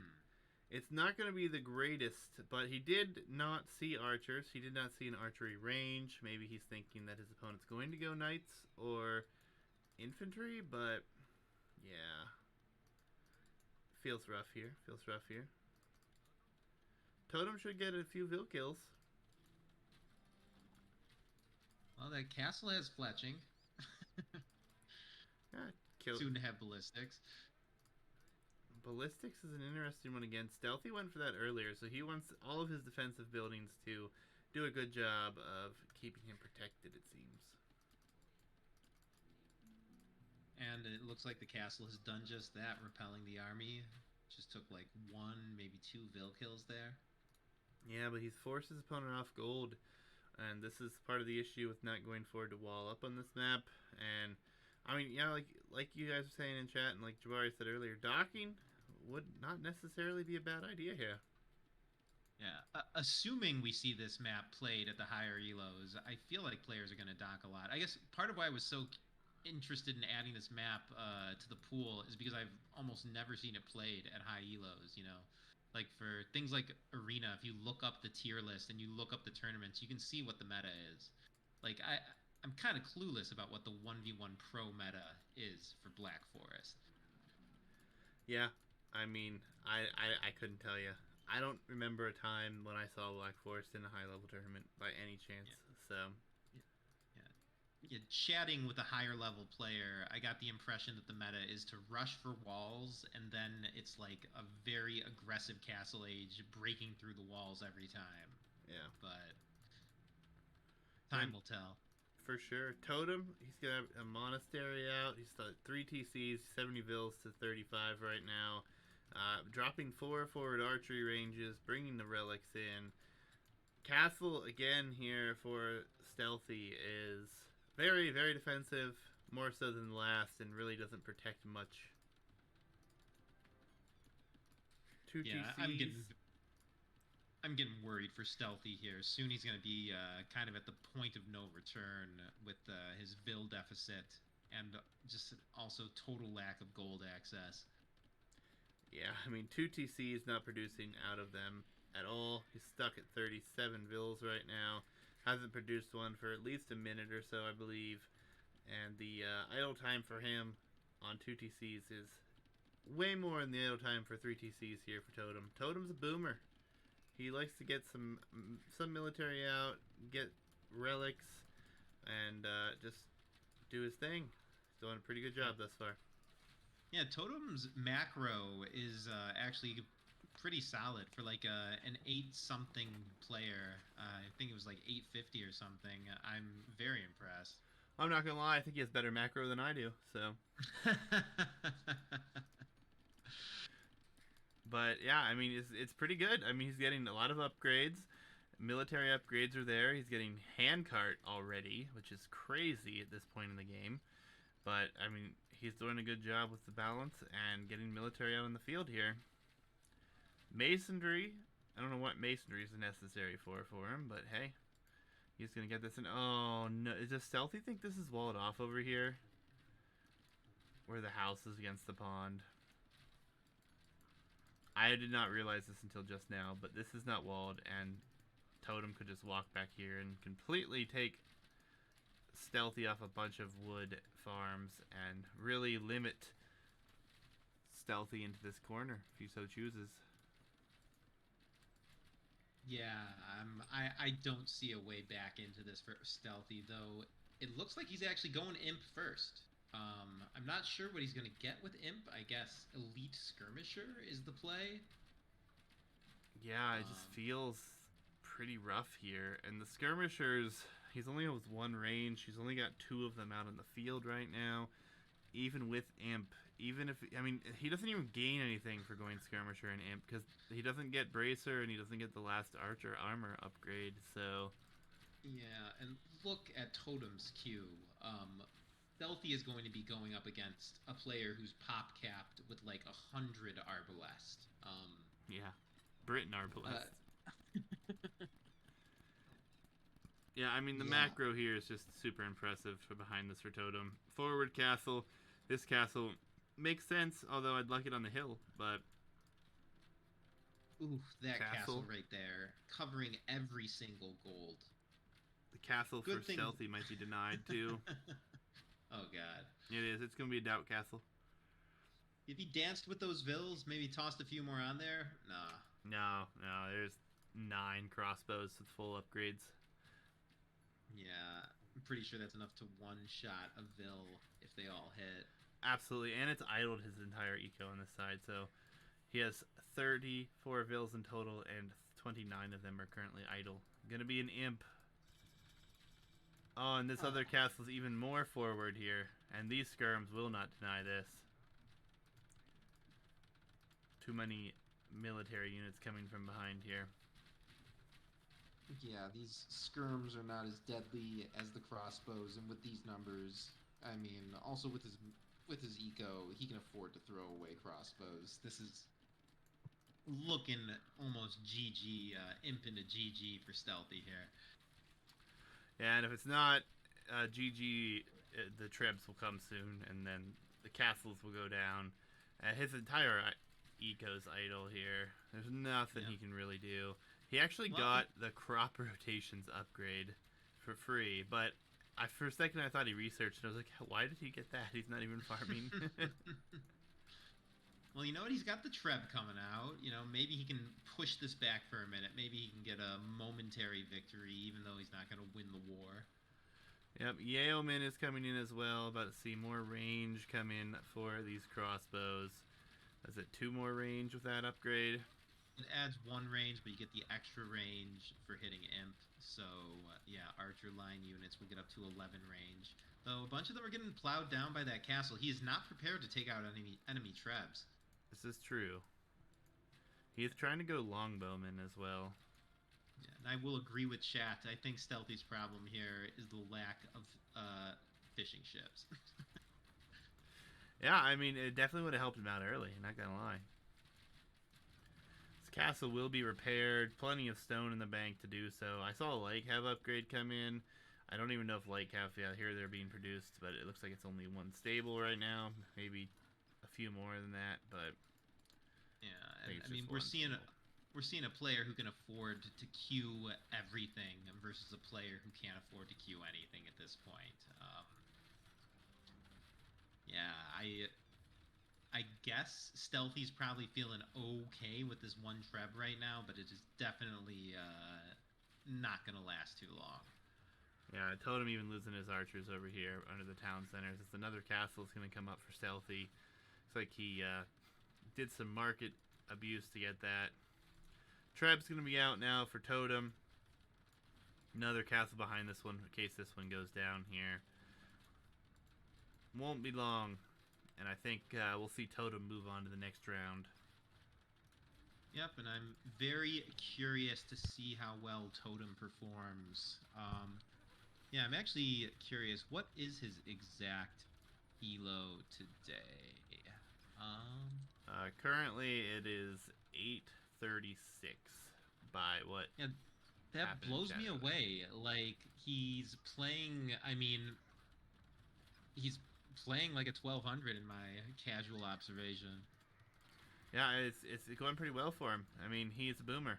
it's not going to be the greatest, but he did not see archers. He did not see an archery range. Maybe he's thinking that his opponent's going to go knights or infantry, but yeah. Feels rough here. Feels rough here. Totem should get a few Vil kills. Well, that castle has fletching. Yeah, kill. Soon to have ballistics. Ballistics is an interesting one again. Stealthy went for that earlier, so he wants all of his defensive buildings to do a good job of keeping him protected, it seems. And it looks like the castle has done just that, repelling the army. Just took like 1, maybe 2 Vil kills there. Yeah, but he's forced his opponent off gold, and this is part of the issue with not going forward to wall up on this map. And I mean, yeah, like you guys were saying in chat, and like Jabari said earlier, docking would not necessarily be a bad idea here. Yeah, assuming we see this map played at the higher elos, I feel like players are going to dock a lot. I guess part of why I was so interested in adding this map to the pool is because I've almost never seen it played at high elos. Like for things like Arena, if you look up the tier list and you look up the tournaments, you can see what the meta is. Like I'm kind of clueless about what the 1v1 pro meta is for Black Forest. Yeah, I mean, I couldn't tell you. I don't remember a time when I saw Black Forest in a high level tournament by any chance. Yeah. So Yeah, chatting with a higher level player, I got the impression that the meta is to rush for walls, and then it's like a very aggressive Castle Age breaking through the walls every time. yeah, But time will tell. for sure. Totem, he's got a monastery out. He's got 3 TCs, 70 vills to 35 right now. Dropping 4 forward archery ranges, bringing the relics in. Castle, again, here for Stealthy is very, very defensive, more so than the last, and really doesn't protect much. 2 TCs. I'm getting worried for Stealthy here. Soon he's going to be kind of at the point of no return with his Vil deficit and just also total lack of gold access. Yeah, I mean, 2 TCs not producing out of them at all. He's stuck at 37 Vils right now. Hasn't produced one for at least a minute or so, I believe. And the idle time for him on 2 TCs is way more than the idle time for 3 TCs here for Totem. Totem's a boomer. He likes to get some military out, get relics, and just do his thing. He's doing a pretty good job thus far. Yeah, Totem's macro is actually pretty solid for like an 8-something player. I think it was like 850 or something. I'm very impressed. I'm not gonna lie, I think he has better macro than I do. So. But yeah, I mean, it's pretty good. I mean, he's getting a lot of upgrades. Military upgrades are there. He's getting handcart already, which is crazy at this point in the game. But I mean, he's doing a good job with the balance and getting military out in the field here. Masonry, I don't know what masonry is necessary for him, but hey, he's gonna get this in. Oh no, does Stealthy think this is walled off over here? Where the house is against the pond. I did not realize this until just now, but this is not walled, and Totem could just walk back here and completely take Stealthy off a bunch of wood farms and really limit Stealthy into this corner if he so chooses. Yeah, I don't see a way back into this for Stealthy, though. It looks like he's actually going Imp first. I'm not sure what he's going to get with Imp. I guess Elite Skirmisher is the play. Yeah, it just feels pretty rough here. And the Skirmishers, he's only has 1 range. He's only got 2 of them out in the field right now. Even with Imp, even if, I mean, he doesn't even gain anything for going Skirmisher and Imp, because he doesn't get Bracer and he doesn't get the last Archer armor upgrade, so... Yeah, and look at Totem's Q. Stealthy is going to be going up against a player who's pop capped with like 100 Arbalest. Yeah, Britain Arbalest. Yeah, I mean, the macro here is just super impressive for behind this for Totem. Forward castle. This castle makes sense, although I'd like it on the hill, but... Oof, that castle right there, covering every single gold. The castle for Stealthy might be denied, too. Oh, God. It is. It's going to be a doubt castle. If he danced with those Vils, maybe tossed a few more on there? Nah. No. There's 9 crossbows with full upgrades. Yeah. I'm pretty sure that's enough to one-shot a Vil if they all hit. Absolutely. And it's idled his entire eco on this side, so he has 34 Vils in total, and 29 of them are currently idle. Going to be an Imp. Oh, and this other castle's even more forward here. And these skirms will not deny this. Too many military units coming from behind here. Yeah, these skirms are not as deadly as the crossbows, and with these numbers, I mean, also with his eco, he can afford to throw away crossbows. This is looking almost GG, Imp into GG for Stealthy here. Yeah, and if it's not GG, the Trebs will come soon, and then the castles will go down. His entire eco's idle here. There's nothing he can really do. He actually got the crop rotations upgrade for free, but for a second I thought he researched, and I was like, why did he get that? He's not even farming. Well, you know what? He's got the Treb coming out. You know, maybe he can push this back for a minute. Maybe he can get a momentary victory, even though he's not going to win the war. Yep, Yeoman is coming in as well. About to see more range come in for these crossbows. Is it 2 more range with that upgrade? It adds one range, but you get the extra range for hitting imp. So yeah, archer line units will get up to 11 range. Though a bunch of them are getting plowed down by that castle. He is not prepared to take out enemy trebs. This is true. He's trying to go longbowman as well. Yeah, and I will agree with chat. I think Stealthy's problem here is the lack of fishing ships. Yeah, I mean, it definitely would have helped him out early, not gonna lie. This castle will be repaired. Plenty of stone in the bank to do so. I saw a lake have upgrade come in. I don't even know if lake have here they're being produced, but it looks like it's only one stable right now. Maybe a few more than that, but yeah, and I mean we're seeing a player who can afford to queue everything versus a player who can't afford to queue anything at this point. Yeah, I guess Stealthy's probably feeling okay with this one Treb right now, but it is definitely not going to last too long. Yeah, Totem even losing his archers over here under the town centers. It's another castle that's going to come up for Stealthy. Looks like he did some market abuse to get that. Treb's going to be out now for Totem. Another castle behind this one in case this one goes down here. Won't be long. And I think we'll see Totem move on to the next round. Yep, and I'm very curious to see how well Totem performs. Yeah, I'm actually curious. What is his exact elo today? Currently, it is 836 by what? Yeah, that blows me away. Like he's playing. I mean, he's playing like a 1200 in my casual observation. Yeah, it's going pretty well for him. I mean, he's a boomer.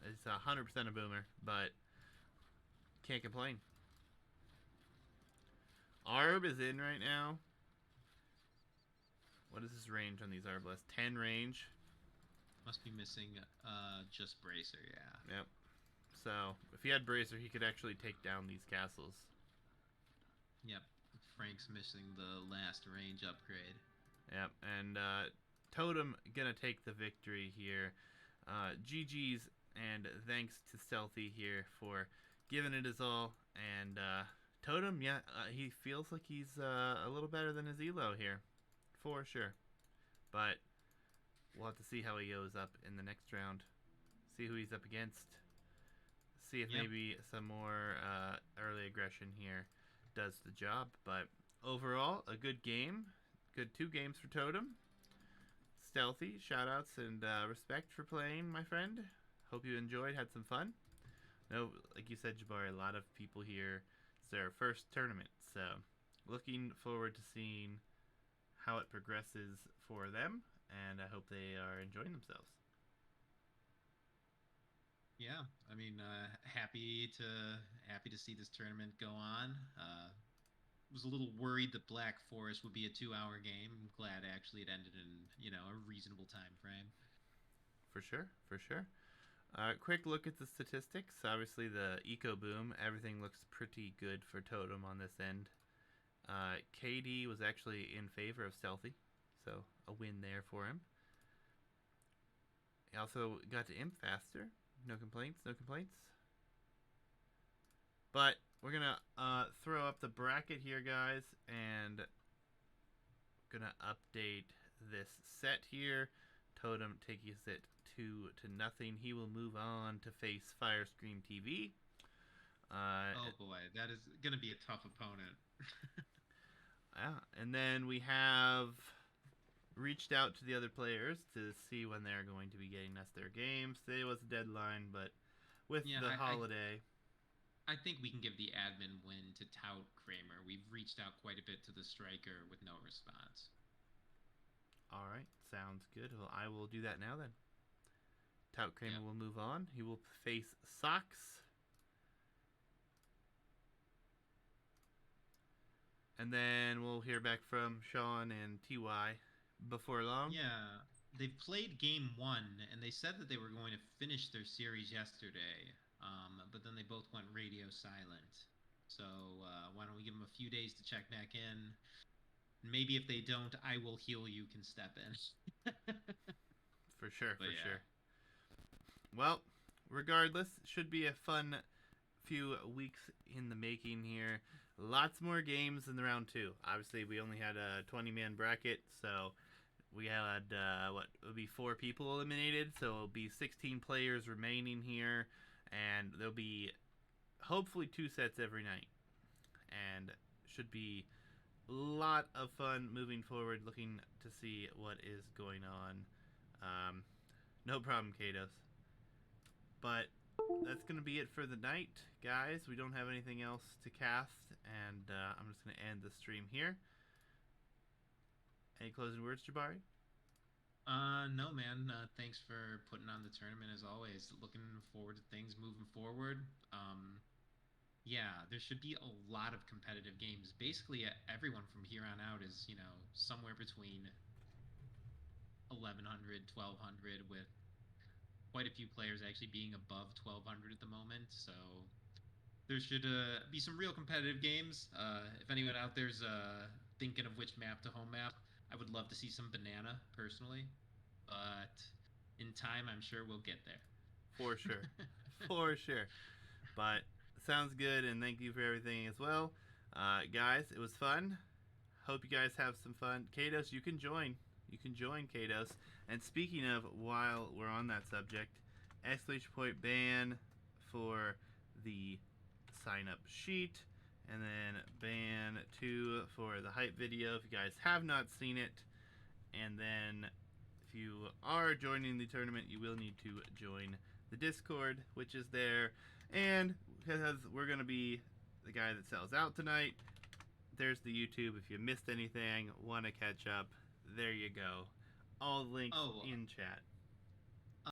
It's 100% a boomer, but can't complain. Arb is in right now. What is his range on these Arbalists? 10 range. Must be missing just Bracer, yeah. Yep. So, if he had Bracer, he could actually take down these castles. Yep. Frank's missing the last range upgrade. Yep, and Totem gonna take the victory here. GG's, and thanks to Stealthy here for giving it his all. And Totem, yeah, he feels like he's a little better than his elo here, for sure. But we'll have to see how he goes up in the next round. See who he's up against. See if maybe some more early aggression here does the job. But overall, a good game. Good 2 games for Totem. Stealthy, shoutouts and respect for playing, my friend. Hope you enjoyed, had some fun. No, like you said, Jabari, a lot of people here. It's their first tournament, so looking forward to seeing how it progresses for them, and I hope they are enjoying themselves. Yeah, I mean, happy to see this tournament go on. Was a little worried that Black Forest would be a 2-hour game. I'm glad actually it ended in a reasonable time frame. For sure, for sure. Quick look at the statistics. Obviously, the eco boom, everything looks pretty good for Totem on this end. KD was actually in favor of Stealthy, so a win there for him. He also got to imp faster. No complaints, no complaints. But we're going to throw up the bracket here, guys, and going to update this set here. Totem takes it 2-0. He will move on to face Firescream TV. Oh boy, that is going to be a tough opponent. Yeah, and then we have reached out to the other players to see when they're going to be getting us their games. Today was the deadline, but with the holiday... I think we can give the admin win to Tout Kramer. We've reached out quite a bit to the striker with no response. All right, sounds good. Well, I will do that now then. Tout Kramer will move on. He will face Socks. And then we'll hear back from Sean and TY before long. Yeah, they've played game 1, and they said that they were going to finish their series yesterday. But then they both went radio silent. So why don't we give them a few days to check back in? Maybe if they don't, I Will Heal You can step in. For sure, for sure. Well, regardless, should be a fun few weeks in the making here. Lots more games in the round 2. Obviously, we only had a 20-man bracket, so we had, what would be 4 people eliminated, so it'll be 16 players remaining here, and there'll be hopefully 2 sets every night. And should be a lot of fun moving forward, looking to see what is going on. No problem, Kados. But that's going to be it for the night, guys. We don't have anything else to cast, and I'm just going to end the stream here. Any closing words, Jabari? No, man. Thanks for putting on the tournament as always. Looking forward to things moving forward. Yeah, there should be a lot of competitive games. Basically, everyone from here on out is, somewhere between 1100, 1200, with quite a few players actually being above 1200 at the moment. So there should be some real competitive games. If anyone out there's thinking of which map to home map, I would love to see some Banana, personally. But in time, I'm sure we'll get there. For sure. For sure. But sounds good, and thank you for everything as well. Guys, it was fun. Hope you guys have some fun. Kados, you can join. You can join, Kados. And speaking of, while we're on that subject, !ban for the sign-up sheet, and then ban2 for the hype video if you guys have not seen it. And then if you are joining the tournament, you will need to join the Discord, which is there. And because we're going to be the guy that sells out tonight, there's the YouTube. If you missed anything, want to catch up, there you go. All links in chat.